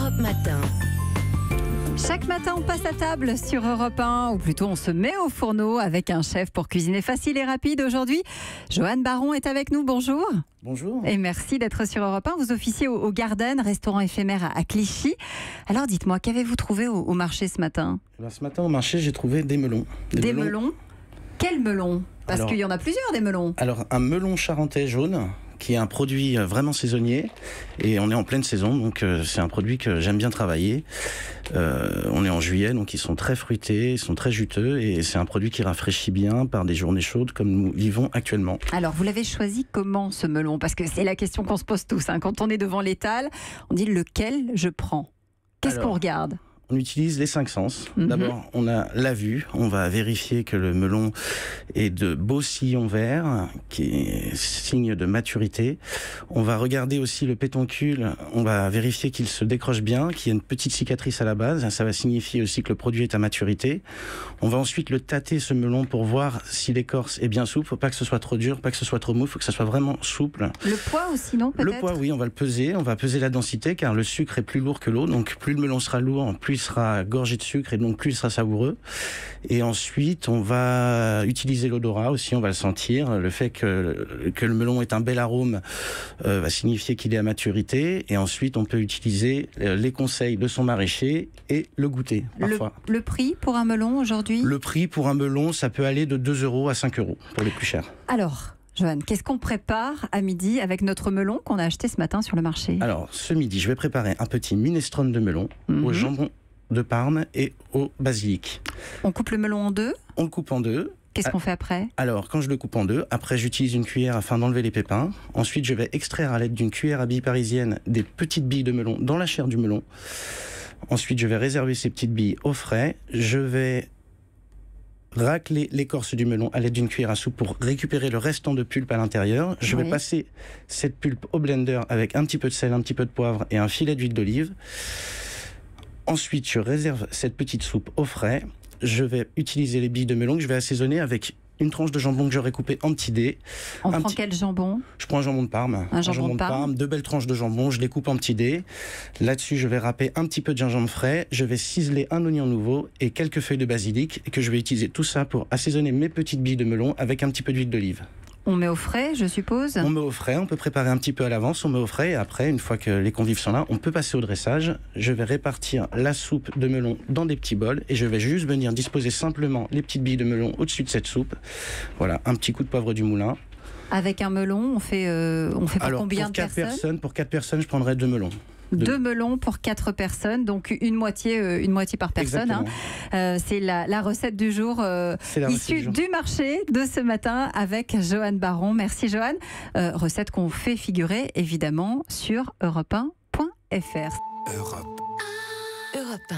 Europe Matin. Chaque matin, on passe à table sur Europe 1, ou plutôt on se met au fourneau avec un chef pour cuisiner facile et rapide. Aujourd'hui, Johan Baron est avec nous. Bonjour. Bonjour. Et merci d'être sur Europe 1. Vous officiez au Garden, restaurant éphémère à Clichy. Alors dites-moi, qu'avez-vous trouvé au marché ce matin ? Ce matin au marché, j'ai trouvé des melons. Des melons ? Quels melons ? Parce qu'il y en a plusieurs, des melons. Alors, un melon charentais jaune, qui est un produit vraiment saisonnier, et on est en pleine saison, donc c'est un produit que j'aime bien travailler. On est en juillet, donc ils sont très fruités, ils sont très juteux, et c'est un produit qui rafraîchit bien par des journées chaudes comme nous vivons actuellement. Alors, vous l'avez choisi comment, ce melon ? Parce que c'est la question qu'on se pose tous. Quand on est devant l'étal, on dit lequel je prends ? Qu'est-ce qu'on regarde ? On utilise les 5 sens. D'abord, on a la vue. On va vérifier que le melon est de beaux sillons verts, qui est signe de maturité. On va regarder aussi le pétoncule. On va vérifier qu'il se décroche bien, qu'il y a une petite cicatrice à la base. Ça va signifier aussi que le produit est à maturité. On va ensuite le tâter, ce melon, pour voir si l'écorce est bien souple. Faut pas que ce soit trop dur, pas que ce soit trop mou. Faut que ça soit vraiment souple. Le poids aussi, non, peut-être ? Le poids, oui. On va le peser. On va peser la densité, car le sucre est plus lourd que l'eau. Donc, plus le melon sera lourd, plus il sera gorgé de sucre et donc plus il sera savoureux. Et ensuite, on va utiliser l'odorat aussi, on va le sentir. Le fait que le melon ait un bel arôme va signifier qu'il est à maturité. Et ensuite, on peut utiliser les conseils de son maraîcher et le goûter parfois. Le prix pour un melon aujourd'hui ? Le prix pour un melon, ça peut aller de 2 € à 5 € pour les plus chers. Alors, Johan, qu'est-ce qu'on prépare à midi avec notre melon qu'on a acheté ce matin sur le marché ? Alors, ce midi, je vais préparer un petit minestrone de melon au jambon de Parme et au basilic. On coupe le melon en deux ? On le coupe en deux. Qu'est-ce qu'on fait après ? Alors, quand je le coupe en deux, après j'utilise une cuillère afin d'enlever les pépins. Ensuite, je vais extraire à l'aide d'une cuillère à billes parisienne des petites billes de melon dans la chair du melon. Ensuite, je vais réserver ces petites billes au frais. Je vais racler l'écorce du melon à l'aide d'une cuillère à soupe pour récupérer le restant de pulpe à l'intérieur. Je vais passer cette pulpe au blender avec un petit peu de sel, un petit peu de poivre et un filet d'huile d'olive. Ensuite, je réserve cette petite soupe au frais. Je vais utiliser les billes de melon que je vais assaisonner avec une tranche de jambon que j'aurai coupé en petits dés. On prend quel jambon ? Je prends un jambon de Parme. Un jambon de Parme. 2 belles tranches de jambon, je les coupe en petits dés. Là-dessus, je vais râper un petit peu de gingembre frais. Je vais ciseler un oignon nouveau et quelques feuilles de basilic. Et que je vais utiliser tout ça pour assaisonner mes petites billes de melon avec un petit peu d'huile d'olive. On met au frais, je suppose ? On met au frais, on peut préparer un petit peu à l'avance, on met au frais et après, une fois que les convives sont là, on peut passer au dressage. Je vais répartir la soupe de melon dans des petits bols et je vais juste venir disposer simplement les petites billes de melon au-dessus de cette soupe. Voilà, un petit coup de poivre du moulin. Avec un melon, on fait pour combien de personnes ? Pour 4 personnes, je prendrais 2 melons. 2 melons pour 4 personnes, donc une moitié par personne. C'est la recette du jour issue du marché de ce matin avec Johan Baron. Merci Johan. Recette qu'on fait figurer évidemment sur europe1.fr. Europe 1.